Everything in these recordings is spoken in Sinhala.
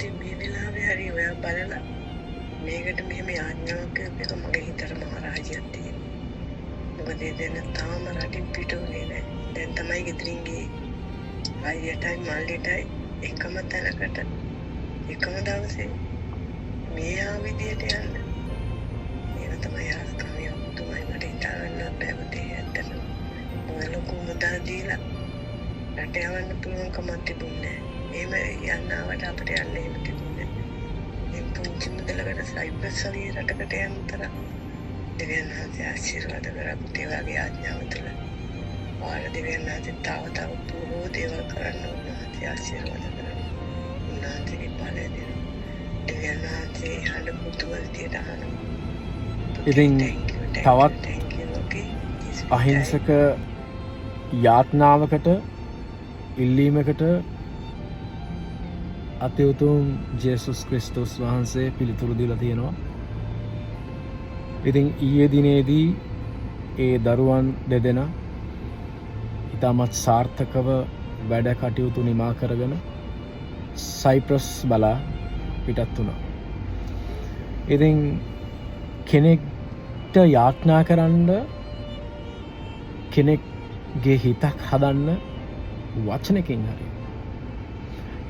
ඉතින් මේ වෙලාවේ හරි ඔයා බලලා මේකට මෙහෙම යාඥාවක් කරපේක මගේ හිතට මහරාජියක් තියෙනවා. මොකද ඒ දෙන්න තාම රටින් පිට වුණේ නැහැ. දැන් තමයි ගෙදරින් ගියේ. අයියටයි මල්ලිටයි එකම තැනකට එකම දවසේ මේ ආවිදියට යන්න. ඒක තමයි ආස්කාමිය තුමයි මට හිතාගන්නත් බැහැ පුතේ ඇත්තටම. මොකද ලොකු මුදල් දීලා රට යවන්න පුළුවන්කමක් තිබුණේ නැහැ. එහෙම යන්න ආවට අපිට යන්න එහෙම තිබුණේ නැහැ. මේ පුංචි මුදලකට සයිප්‍රස් වගේ රටකට යන්න තරම් දෙවියන් වහන්සේ ආශිර්වාද කරා පුතේ වගේ ආඥාව තුළ. ඔයාලා දෙවියන් වහන්සේ තව බොහෝ දේවල් කරන්න උන්වහන්සේ ආශිර්වාද කරනවා. උන්වහන්සේගේ බලය දෙනවා. දෙවියන් වහන්සේ හඬ පුතුවල්තියට අහනවා. ඉතින් තවත් අහිංසක යාත්නාවකට ඉල්ලීමකට අතිඋතුම් ජේසුස් ක්‍රිස්තුස් වහන්සේ පිළිතුරු දීලා තියෙනවා. ඉතින් ඊයේ දිනේදී ඒ දරුවන් දෙදෙනා ඉතාමත් සාර්ථකව වැඩ කටයුතු නිමා කරගෙන සයිප්‍රස් බලා පිටත් වුණා. ඉතින් කෙනෙක්ට යාඥා කරන්න කෙනෙක්ගේ හිතක් හදන්න වචනකින් හරි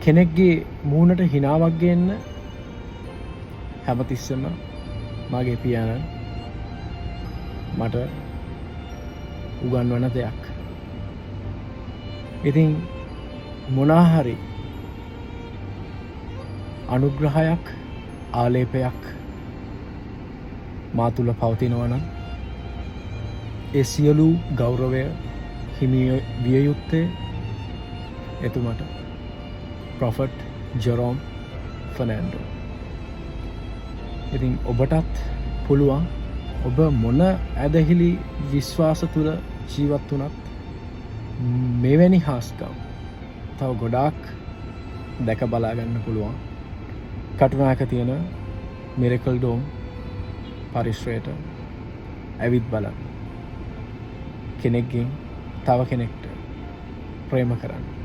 කෙනෙක්ගේ මූණට හිනාවක් ගේන්න හැමතිස්සෙම මගේ පියාණන් මට උගන්වන දෙයක්. ඉතින් මොනා හරි අනුග්‍රහයක් ආලේපයක් මා තුළ පවතිනවා නම් ඒ සියලු ගෞරවය හිමි විය යුත්තේ එතුමට ප්‍රොෆට් ජෙරෝම් ෆර්නැන්ඩෝ. ඉතින් ඔබටත් පුළුවන් ඔබ මොන ඇදහිලි විශ්වාස තුළ ජීවත් වුණත් මෙවැනි හාස්කම් තව ගොඩාක් දැක බලාගන්න පුළුවන් කටුනායක තියෙන මිරකල් ඩෝම් පරිශ්‍රයට ඇවිත් බලන්න. කෙනෙක්ගෙන් තව කෙනෙක්ට ප්‍රේම කරන්න.